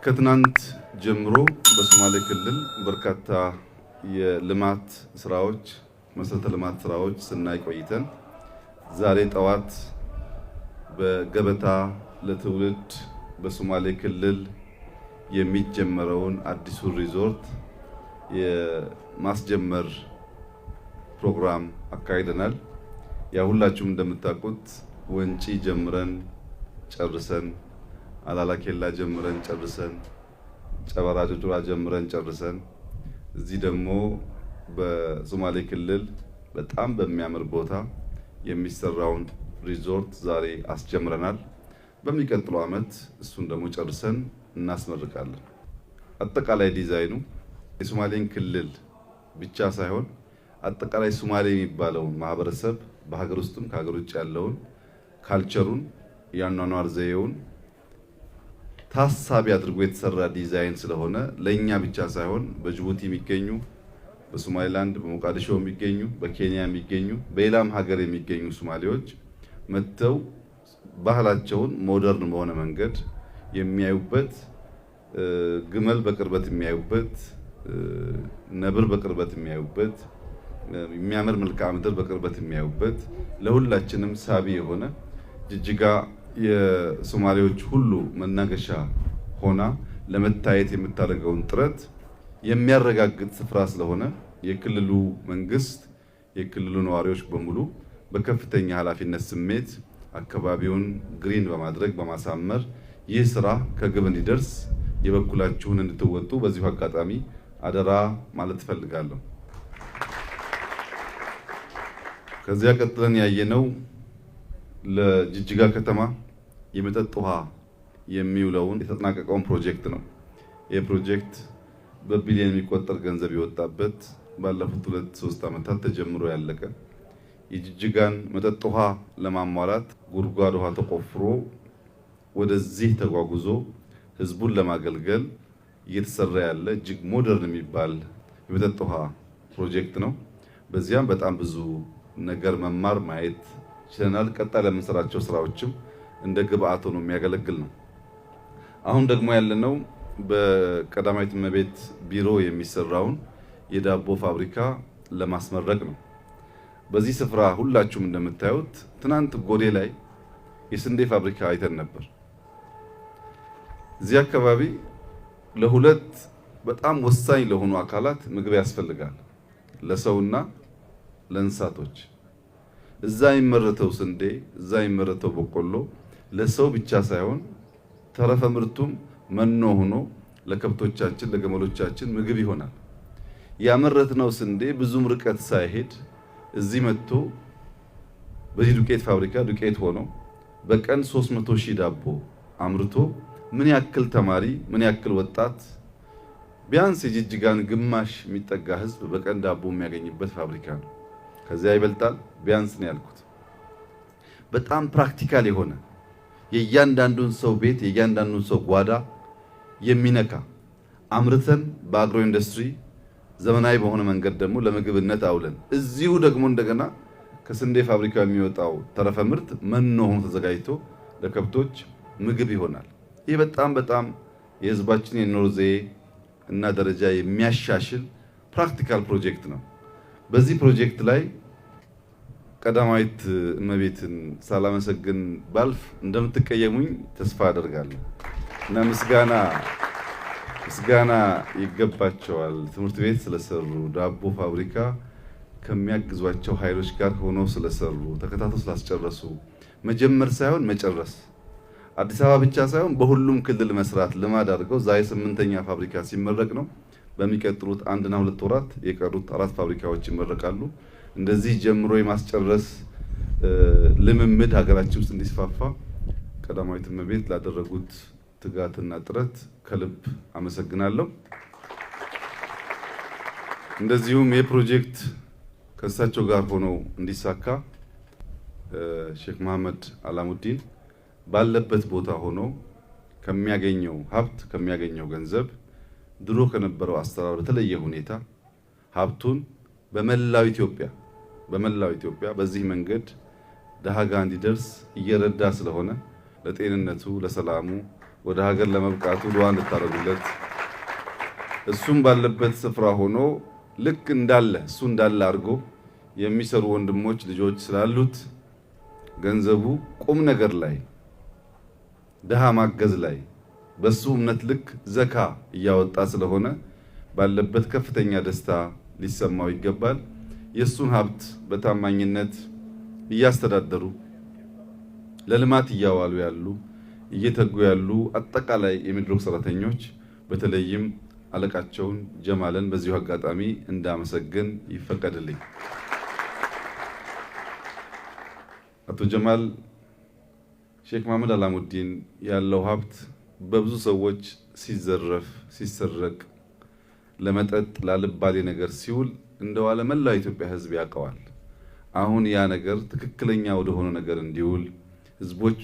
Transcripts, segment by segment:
ከትናንት ጀምሮ በሶማሌ ክልል በርካታ የልማት ስራዎች መሰረተ ልማት ስራዎች ስናይ ቆይተን ዛሬ ጠዋት በገበታ ለትውልድ በሶማሌ ክልል የሚጀመረውን አዲሱ ሪዞርት የማስጀመር ፕሮግራም አካሂደናል። ያ ሁላችሁም እንደምታውቁት ወንጪ ጀምረን ጨርሰን አላላኬላ ጀምረን ጨርሰን ጨበራ ጩጩራ ጀምረን ጨርሰን እዚህ ደግሞ በሶማሌ ክልል በጣም በሚያምር ቦታ የሚሰራውን ሪዞርት ዛሬ አስጀምረናል። በሚቀጥለው ዓመት እሱን ደግሞ ጨርሰን እናስመርቃለን። አጠቃላይ ዲዛይኑ የሶማሌን ክልል ብቻ ሳይሆን አጠቃላይ ሶማሌ የሚባለውን ማህበረሰብ በሀገር ውስጥም ከሀገር ውጭ ያለውን ካልቸሩን ያኗኗር ዘዬውን ታሳቢ አድርጎ የተሰራ ዲዛይን ስለሆነ ለኛ ብቻ ሳይሆን በጅቡቲ የሚገኙ በሶማሊላንድ በሞቃዲሾ የሚገኙ በኬንያ የሚገኙ በሌላም ሀገር የሚገኙ ሶማሌዎች መጥተው ባህላቸውን ሞደርን በሆነ መንገድ የሚያዩበት፣ ግመል በቅርበት የሚያዩበት፣ ነብር በቅርበት የሚያዩበት፣ የሚያምር መልክዓ ምድር በቅርበት የሚያዩበት ለሁላችንም ሳቢ የሆነ ጅጅጋ የሶማሌዎች ሁሉ መናገሻ ሆና ለመታየት የምታደርገውን ጥረት የሚያረጋግጥ ስፍራ ስለሆነ የክልሉ መንግስት የክልሉ ነዋሪዎች በሙሉ በከፍተኛ ኃላፊነት ስሜት አካባቢውን ግሪን በማድረግ በማሳመር ይህ ስራ ከግብ እንዲደርስ የበኩላችሁን እንድትወጡ በዚሁ አጋጣሚ አደራ ማለት እፈልጋለሁ። ከዚያ ቀጥለን ያየነው ለጅጅጋ ከተማ የመጠጥ ውሃ የሚውለውን የተጠናቀቀውን ፕሮጀክት ነው። ይህ ፕሮጀክት በቢሊዮን የሚቆጠር ገንዘብ የወጣበት ባለፉት 2-3 ዓመታት ተጀምሮ ያለቀ የጅጅጋን መጠጥ ውሃ ለማሟላት ጉድጓድ ውሃ ተቆፍሮ ወደዚህ ተጓጉዞ ህዝቡን ለማገልገል እየተሰራ ያለ እጅግ ሞደርን የሚባል የመጠጥ ውሃ ፕሮጀክት ነው። በዚያም በጣም ብዙ ነገር መማር ማየት ችለናል። ቀጣይ ለምንሰራቸው ስራዎችም እንደ ግብአት ሆኖ የሚያገለግል ነው። አሁን ደግሞ ያለነው በቀዳማዊት እመቤት ቢሮ የሚሰራውን የዳቦ ፋብሪካ ለማስመረቅ ነው። በዚህ ስፍራ ሁላችሁም እንደምታዩት ትናንት ጎዴ ላይ የስንዴ ፋብሪካ አይተን ነበር። እዚህ አካባቢ ለሁለት በጣም ወሳኝ ለሆኑ አካላት ምግብ ያስፈልጋል፣ ለሰውና ለእንስሳቶች። እዛ የሚመረተው ስንዴ እዛ የሚመረተው በቆሎ ለሰው ብቻ ሳይሆን ተረፈ ምርቱም መኖ ሆኖ ለከብቶቻችን ለገመሎቻችን ምግብ ይሆናል። ያመረትነው ስንዴ ብዙም ርቀት ሳይሄድ እዚህ መጥቶ በዚህ ዱቄት ፋብሪካ ዱቄት ሆኖ በቀን 300,000 ዳቦ አምርቶ ምን ያክል ተማሪ ምን ያክል ወጣት ቢያንስ የጅጅጋን ግማሽ የሚጠጋ ህዝብ በቀን ዳቦ የሚያገኝበት ፋብሪካ ነው። ከዚያ ይበልጣል ቢያንስ ነው ያልኩት። በጣም ፕራክቲካል የሆነ የእያንዳንዱን ሰው ቤት የእያንዳንዱን ሰው ጓዳ የሚነካ አምርተን በአግሮ ኢንዱስትሪ ዘመናዊ በሆነ መንገድ ደግሞ ለምግብነት አውለን እዚሁ ደግሞ እንደገና ከስንዴ ፋብሪካ የሚወጣው ተረፈ ምርት መኖ ሆኖ ተዘጋጅቶ ለከብቶች ምግብ ይሆናል። ይህ በጣም የህዝባችን የኑሮ ዘዬ እና ደረጃ የሚያሻሽል ፕራክቲካል ፕሮጀክት ነው። በዚህ ፕሮጀክት ላይ ቀዳማዊት እመቤትን ሳላመሰግን ባልፍ እንደምትቀየሙኝ ተስፋ አደርጋለሁ እና ምስጋና ይገባቸዋል። ትምህርት ቤት ስለሰሩ፣ ዳቦ ፋብሪካ ከሚያግዟቸው ኃይሎች ጋር ሆነው ስለሰሩ፣ ተከታትለው ስላስጨረሱ፣ መጀመር ሳይሆን መጨረስ፣ አዲስ አበባ ብቻ ሳይሆን በሁሉም ክልል መስራት ልማድ አድርገው ዛሬ 8ኛ ፋብሪካ ሲመረቅ ነው። በሚቀጥሉት 1 እና 2 ወራት የቀሩት 4 ፋብሪካዎች ይመረቃሉ። እንደዚህ ጀምሮ የማስጨረስ ልምምድ ሀገራችን ውስጥ እንዲስፋፋ ቀዳማዊት እመቤት ላደረጉት ትጋትና ጥረት ከልብ አመሰግናለሁ። እንደዚሁም የፕሮጀክት ከእሳቸው ጋር ሆነው እንዲሳካ ሼክ መሐመድ አላሙዲን ባለበት ቦታ ሆኖ ከሚያገኘው ሀብት ከሚያገኘው ገንዘብ ድሮ ከነበረው አሰራር በተለየ ሁኔታ ሀብቱን በመላው ኢትዮጵያ በዚህ መንገድ ደሃ ጋር እንዲደርስ እየረዳ ስለሆነ ለጤንነቱ፣ ለሰላሙ ወደ ሀገር ለመብቃቱ ዱዓ እንድታደርጉለት እሱም ባለበት ስፍራ ሆኖ ልክ እንዳለ እሱ እንዳለ አድርጎ የሚሰሩ ወንድሞች ልጆች ስላሉት ገንዘቡ ቁም ነገር ላይ ድሃ ማገዝ ላይ በሱ እምነት ልክ ዘካ እያወጣ ስለሆነ ባለበት ከፍተኛ ደስታ ሊሰማው ይገባል። የሱን ሀብት በታማኝነት እያስተዳደሩ ለልማት እያዋሉ ያሉ እየተጉ ያሉ አጠቃላይ የሚድሮክ ሰራተኞች በተለይም አለቃቸውን ጀማልን በዚሁ አጋጣሚ እንዳመሰግን ይፈቀድልኝ። አቶ ጀማል ሼክ መሐመድ አላሙዲን ያለው ሀብት በብዙ ሰዎች ሲዘረፍ ሲሰረቅ ለመጠጥ ላልባሌ ነገር ሲውል እንደዋለ መላው ኢትዮጵያ ሕዝብ ያውቀዋል። አሁን ያ ነገር ትክክለኛ ወደ ሆነ ነገር እንዲውል ሕዝቦች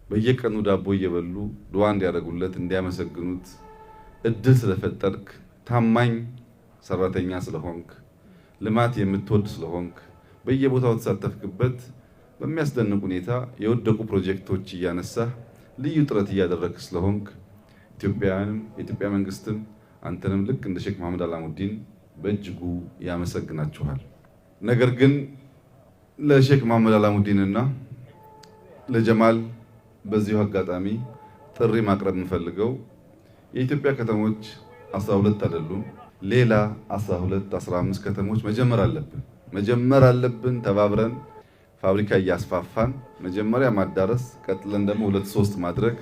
በየቀኑ ዳቦ እየበሉ ዱዓ እንዲያደርጉለት እንዲያመሰግኑት እድል ስለፈጠርክ ታማኝ ሰራተኛ ስለሆንክ ልማት የምትወድ ስለሆንክ በየቦታው ተሳተፍክበት በሚያስደንቅ ሁኔታ የወደቁ ፕሮጀክቶች እያነሳህ ልዩ ጥረት እያደረግክ ስለሆንክ ኢትዮጵያውያንም የኢትዮጵያ መንግስትም አንተንም ልክ እንደ ሼክ መሐመድ አላሙዲን በእጅጉ ያመሰግናችኋል። ነገር ግን ለሼክ መሐመድ አላሙዲንና ለጀማል በዚሁ አጋጣሚ ጥሪ ማቅረብ የምፈልገው የኢትዮጵያ ከተሞች 12 አይደሉም። ሌላ 12 15 ከተሞች መጀመር አለብን። ተባብረን ፋብሪካ እያስፋፋን መጀመሪያ ማዳረስ፣ ቀጥለን ደግሞ 2-3 ማድረግ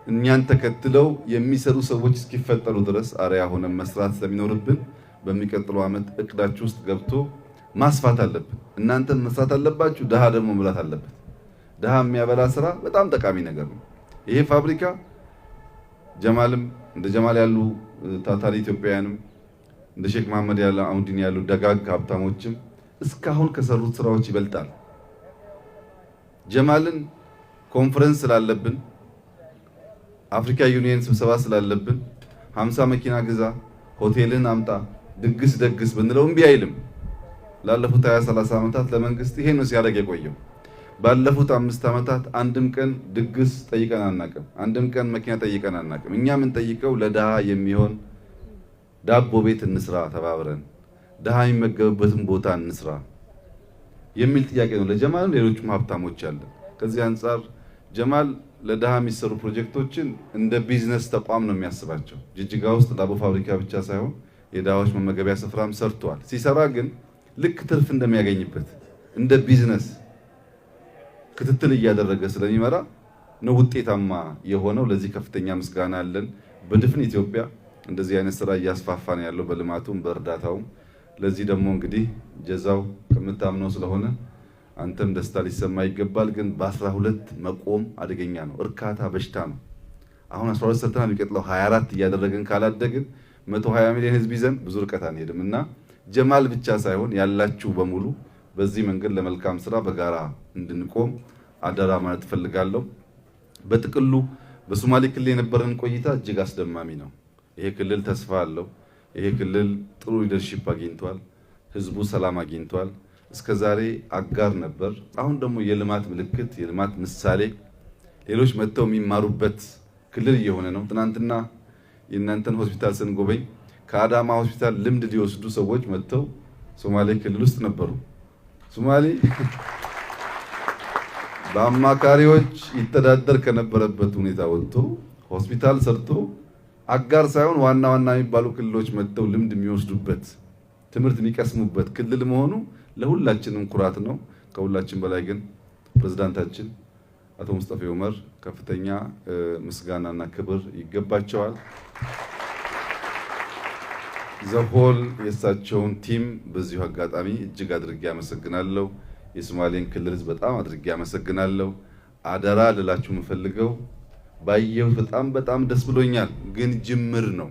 እኛን ተከትለው የሚሰሩ ሰዎች እስኪፈጠሩ ድረስ አርያ ሆነን መስራት ስለሚኖርብን በሚቀጥለው ዓመት እቅዳችሁ ውስጥ ገብቶ ማስፋት አለብን። እናንተም መስራት አለባችሁ። ድሃ ደግሞ መብላት አለበት። ድሃ የሚያበላ ስራ በጣም ጠቃሚ ነገር ነው። ይሄ ፋብሪካ ጀማልም እንደ ጀማል ያሉ ታታሪ ኢትዮጵያውያንም እንደ ሼክ መሐመድ አላሙዲን ያሉ ደጋግ ሀብታሞችም እስካሁን ከሰሩት ስራዎች ይበልጣል። ጀማልን ኮንፈረንስ ስላለብን አፍሪካ ዩኒየን ስብሰባ ስላለብን 50 መኪና ግዛ፣ ሆቴልን አምጣ፣ ድግስ ደግስ ብንለው እምቢ አይልም። ላለፉት 20-30 ዓመታት ለመንግስት ይሄ ነው ሲያደርግ የቆየው። ባለፉት 5 ዓመታት አንድም ቀን ድግስ ጠይቀን አናቅም። አንድም ቀን መኪና ጠይቀን አናቅም። እኛ የምንጠይቀው ለድሃ የሚሆን ዳቦ ቤት እንስራ፣ ተባብረን ድሃ የሚመገብበትን ቦታ እንስራ የሚል ጥያቄ ነው ለጀማል። ሌሎችም ሀብታሞች አለ። ከዚህ አንጻር ጀማል ለድሃ የሚሰሩ ፕሮጀክቶችን እንደ ቢዝነስ ተቋም ነው የሚያስባቸው። ጅጅጋ ውስጥ ዳቦ ፋብሪካ ብቻ ሳይሆን የድሃዎች መመገቢያ ስፍራም ሰርቷል። ሲሰራ ግን ልክ ትርፍ እንደሚያገኝበት እንደ ቢዝነስ ክትትል እያደረገ ስለሚመራ ነው ውጤታማ የሆነው። ለዚህ ከፍተኛ ምስጋና አለን። በድፍን ኢትዮጵያ እንደዚህ አይነት ስራ እያስፋፋ ነው ያለው በልማቱም በእርዳታውም። ለዚህ ደግሞ እንግዲህ ጀዛው ከምታምነው ስለሆነ አንተም ደስታ ሊሰማ ይገባል። ግን በ12 መቆም አደገኛ ነው። እርካታ በሽታ ነው። አሁን 12 ሰርተናል፣ የሚቀጥለው 24 እያደረግን ካላደግን 120 ሚሊዮን ህዝብ ይዘን ብዙ ርቀት አንሄድም እና ጀማል ብቻ ሳይሆን ያላችሁ በሙሉ በዚህ መንገድ ለመልካም ስራ በጋራ እንድንቆም አደራ ማለት እፈልጋለሁ። በጥቅሉ በሶማሌ ክልል የነበረን ቆይታ እጅግ አስደማሚ ነው። ይሄ ክልል ተስፋ አለው። ይሄ ክልል ጥሩ ሊደርሺፕ አግኝቷል። ህዝቡ ሰላም አግኝቷል። እስከዛሬ አጋር ነበር። አሁን ደግሞ የልማት ምልክት፣ የልማት ምሳሌ ሌሎች መጥተው የሚማሩበት ክልል እየሆነ ነው። ትናንትና የእናንተን ሆስፒታል ስንጎበኝ ከአዳማ ሆስፒታል ልምድ ሊወስዱ ሰዎች መጥተው ሶማሌ ክልል ውስጥ ነበሩ። ሶማሌ በአማካሪዎች ይተዳደር ከነበረበት ሁኔታ ወጥቶ ሆስፒታል ሰርቶ አጋር ሳይሆን ዋና ዋና የሚባሉ ክልሎች መጥተው ልምድ የሚወስዱበት ትምህርት የሚቀስሙበት ክልል መሆኑ ለሁላችንም ኩራት ነው። ከሁላችን በላይ ግን ፕሬዝዳንታችን አቶ ሙስጠፌ ዑመር ከፍተኛ ምስጋናና ክብር ይገባቸዋል። ዘሆል የእሳቸውን ቲም በዚሁ አጋጣሚ እጅግ አድርጌ አመሰግናለሁ። የሶማሌን ክልል በጣም አድርጌ አመሰግናለሁ። አደራ ልላችሁ የምፈልገው ባየሁት በጣም ደስ ብሎኛል፣ ግን ጅምር ነው።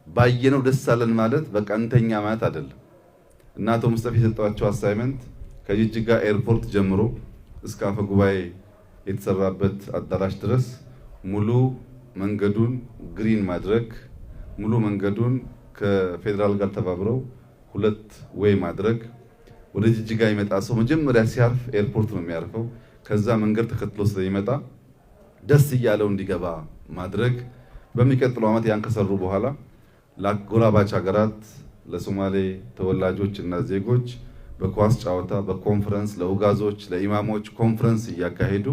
ባየነው ደስ አለን ማለት በቃ እንተኛ ማለት አይደለም። እና አቶ ሙስጠፌ የሰጧቸው አሳይመንት ከጅጅጋ ኤርፖርት ጀምሮ እስከ አፈ ጉባኤ የተሰራበት አዳራሽ ድረስ ሙሉ መንገዱን ግሪን ማድረግ፣ ሙሉ መንገዱን ከፌዴራል ጋር ተባብረው 2 ዌይ ማድረግ። ወደ ጅጅጋ ይመጣ ሰው መጀመሪያ ሲያርፍ ኤርፖርት ነው የሚያርፈው። ከዛ መንገድ ተከትሎ ስለሚመጣ ደስ እያለው እንዲገባ ማድረግ በሚቀጥለው ዓመት ያን ከሰሩ በኋላ ለአጎራባች ሀገራት ለሶማሌ ተወላጆች እና ዜጎች በኳስ ጨዋታ በኮንፈረንስ ለኡጋዞች ለኢማሞች ኮንፈረንስ እያካሄዱ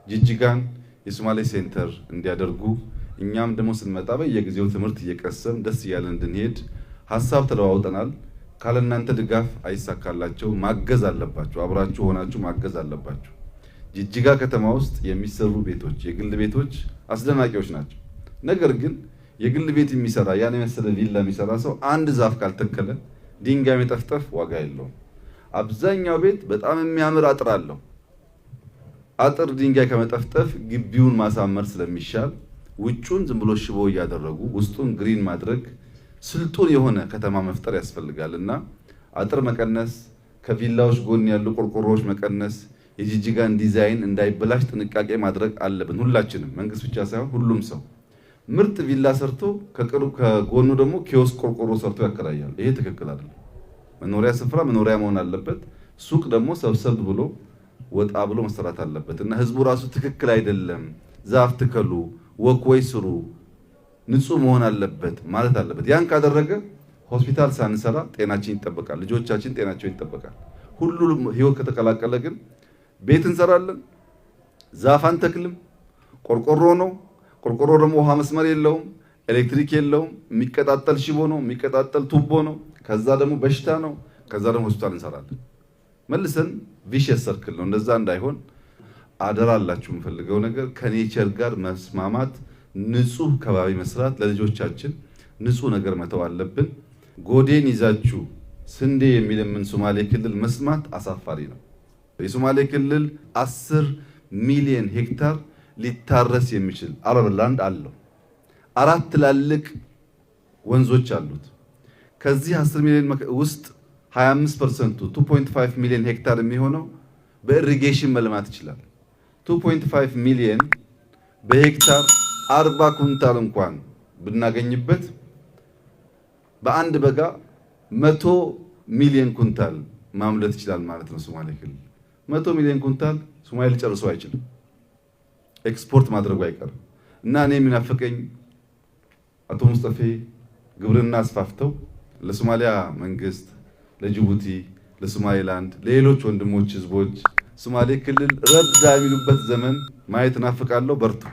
ጅጅጋን የሶማሌ ሴንተር እንዲያደርጉ እኛም ደግሞ ስንመጣ በየጊዜው ትምህርት እየቀሰም ደስ እያለን እንድንሄድ ሀሳብ ተለዋውጠናል። ካለ እናንተ ድጋፍ አይሳካላቸው። ማገዝ አለባችሁ። አብራችሁ ሆናችሁ ማገዝ አለባችሁ። ጅጅጋ ከተማ ውስጥ የሚሰሩ ቤቶች የግል ቤቶች አስደናቂዎች ናቸው። ነገር ግን የግል ቤት የሚሰራ ያን የመሰለ ቪላ የሚሰራ ሰው አንድ ዛፍ ካልተከለ ድንጋይ መጠፍጠፍ ዋጋ የለውም። አብዛኛው ቤት በጣም የሚያምር አጥር አለው። አጥር ድንጋይ ከመጠፍጠፍ ግቢውን ማሳመር ስለሚሻል ውጩን ዝም ብሎ ሽቦ እያደረጉ ውስጡን ግሪን ማድረግ ስልጡን የሆነ ከተማ መፍጠር ያስፈልጋልና አጥር መቀነስ፣ ከቪላዎች ጎን ያሉ ቆርቆሮዎች መቀነስ፣ የጅጅጋን ዲዛይን እንዳይበላሽ ጥንቃቄ ማድረግ አለብን። ሁላችንም፣ መንግስት ብቻ ሳይሆን ሁሉም ሰው ምርጥ ቪላ ሰርቶ ከጎኑ ደግሞ ኪዮስክ ቆርቆሮ ሰርቶ ያከራያል። ይሄ ትክክል አይደለም። መኖሪያ ስፍራ መኖሪያ መሆን አለበት። ሱቅ ደግሞ ሰብሰብ ብሎ ወጣ ብሎ መሰራት አለበት እና ህዝቡ ራሱ ትክክል አይደለም፣ ዛፍ ትከሉ፣ ወክወይ ስሩ፣ ንጹህ መሆን አለበት ማለት አለበት። ያን ካደረገ ሆስፒታል ሳንሰራ ጤናችን ይጠበቃል፣ ልጆቻችን ጤናቸው ይጠበቃል። ሁሉም ህይወት ከተቀላቀለ ግን ቤት እንሰራለን፣ ዛፍ አንተክልም፣ ቆርቆሮ ነው። ቆርቆሮ ደግሞ ውሃ መስመር የለውም፣ ኤሌክትሪክ የለውም፣ የሚቀጣጠል ሽቦ ነው፣ የሚቀጣጠል ቱቦ ነው። ከዛ ደግሞ በሽታ ነው። ከዛ ደግሞ ሆስፒታል እንሰራለን። መልሰን ቪሸስ ሰርክል ነው። እንደዛ እንዳይሆን አደራ አላችሁ። የምፈልገው ነገር ከኔቸር ጋር መስማማት፣ ንጹህ ከባቢ መስራት፣ ለልጆቻችን ንጹህ ነገር መተው አለብን። ጎዴን ይዛችሁ ስንዴ የሚለምን ሶማሌ ክልል መስማት አሳፋሪ ነው። የሶማሌ ክልል 10 ሚሊዮን ሄክታር ሊታረስ የሚችል አረብላንድ አለው። 4 ትላልቅ ወንዞች አሉት። ከዚህ 10 ሚሊዮን ውስጥ 25% 2.5 ሚሊዮን ሄክታር የሚሆነው በኢሪጌሽን መልማት ይችላል። 2.5 ሚሊዮን በሄክታር 40 ኩንታል እንኳን ብናገኝበት በአንድ በጋ 100 ሚሊዮን ኩንታል ማምረት ይችላል ማለት ነው። ሶማሌ ክልል 100 ሚሊዮን ኩንታል ሶማሌ ጨርሶ አይችልም፣ ኤክስፖርት ማድረጉ አይቀርም። እና እኔ የሚናፈቀኝ አቶ ሙስጠፌ ግብርና አስፋፍተው ለሶማሊያ መንግስት፣ ለጅቡቲ፣ ለሶማሌላንድ፣ ለሌሎች ወንድሞች ህዝቦች ሶማሌ ክልል ረዳ የሚሉበት ዘመን ማየት እናፍቃለሁ። በርቱ።